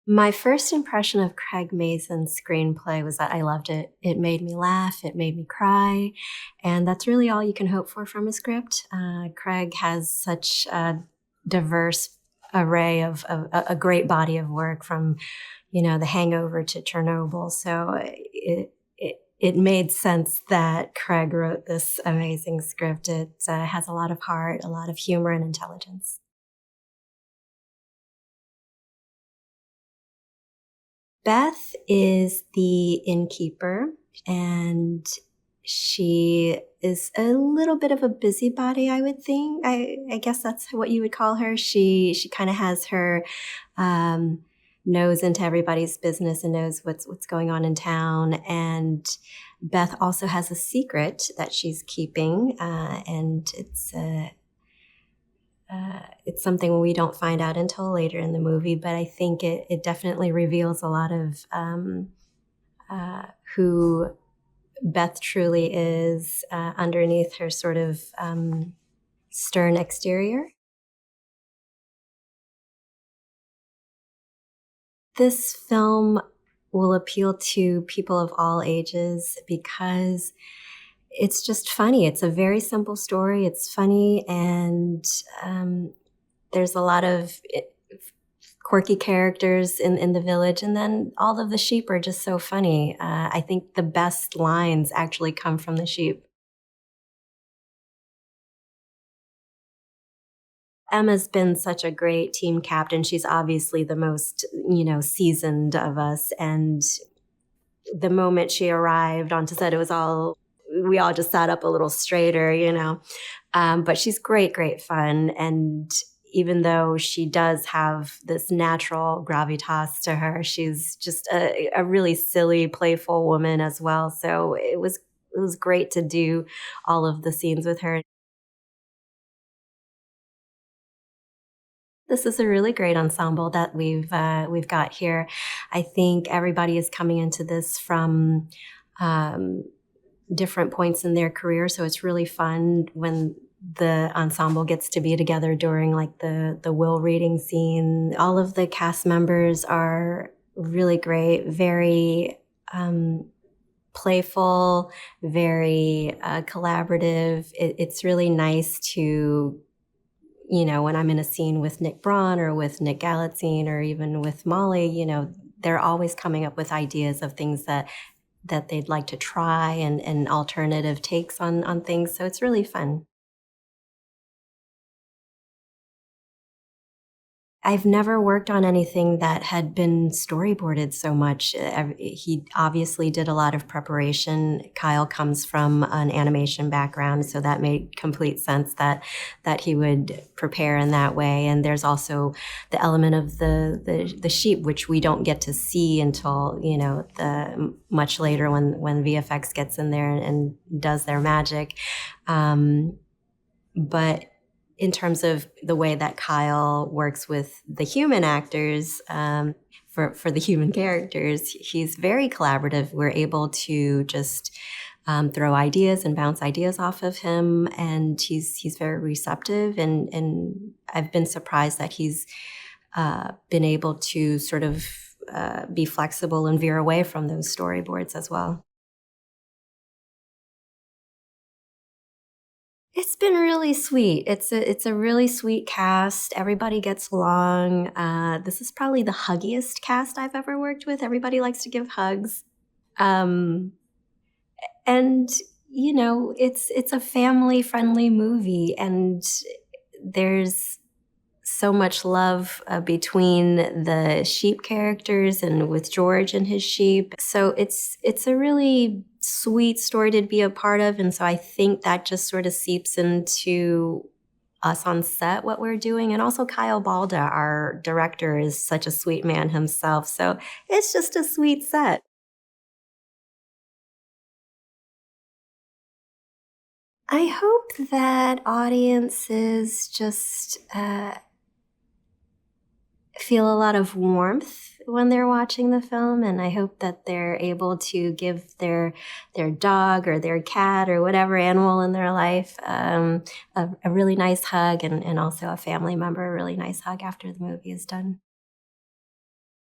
My first impression of Craig Mazin's screenplay was that I loved it. It made me laugh, it made me cry, and that's really all you can hope for from a script. Craig has such a diverse array of a great body of work from, The Hangover to Chernobyl. So it made sense that Craig wrote this amazing script. It has a lot of heart, a lot of humor and intelligence. Beth is the innkeeper, and she is a little bit of a busybody, I would think. I guess that's what you would call her. She kind of has her um, nose into everybody's business and knows what's going on in town. And Beth also has a secret that she's keeping, and it's something we don't find out until later in the movie, but I think it definitely reveals a lot of who Beth truly is underneath her sort of stern exterior. This film will appeal to people of all ages because it's just funny. It's a very simple story. It's funny, and there's a lot of quirky characters in the village, and then all of the sheep are just so funny. I think the best lines actually come from the sheep. Emma's been such a great team captain. She's obviously the most, seasoned of us, and the moment she arrived onto set, we all just sat up a little straighter. But she's great, great fun. And even though she does have this natural gravitas to her, she's just a really silly, playful woman as well. So it was great to do all of the scenes with her. This is a really great ensemble that we've got here. I think everybody is coming into this from um, different points in their career, so it's really fun when the ensemble gets to be together during like the will reading scene. All of the cast members are really great, very playful, very collaborative. It's really nice to, when I'm in a scene with Nick Braun or with Nick Galitzine or even with Molly, they're always coming up with ideas of things that they'd like to try and alternative takes on things. So it's really fun. I've never worked on anything that had been storyboarded so much. He obviously did a lot of preparation. Kyle comes from an animation background, so that made complete sense that he would prepare in that way. And there's also the element of the sheep, which we don't get to see until the much later when VFX gets in there and does their magic. But in terms of the way that Kyle works with the human actors, for the human characters, he's very collaborative. We're able to just throw ideas and bounce ideas off of him, and he's very receptive. And I've been surprised that he's been able to sort of be flexible and veer away from those storyboards as well. It's been really sweet. It's a really sweet cast. Everybody gets along. This is probably the huggiest cast I've ever worked with. Everybody likes to give hugs. Um, and it's a family friendly movie, and there's so much love between the sheep characters and with George and his sheep. So it's a really sweet story to be a part of, and so I think that just sort of seeps into us on set what we're doing. And also Kyle Balda, our director, is such a sweet man himself. So it's just a sweet set. I hope that audiences just feel a lot of warmth when they're watching the film, and I hope that they're able to give their dog or their cat or whatever animal in their life a really nice hug, and also a family member a really nice hug after the movie is done.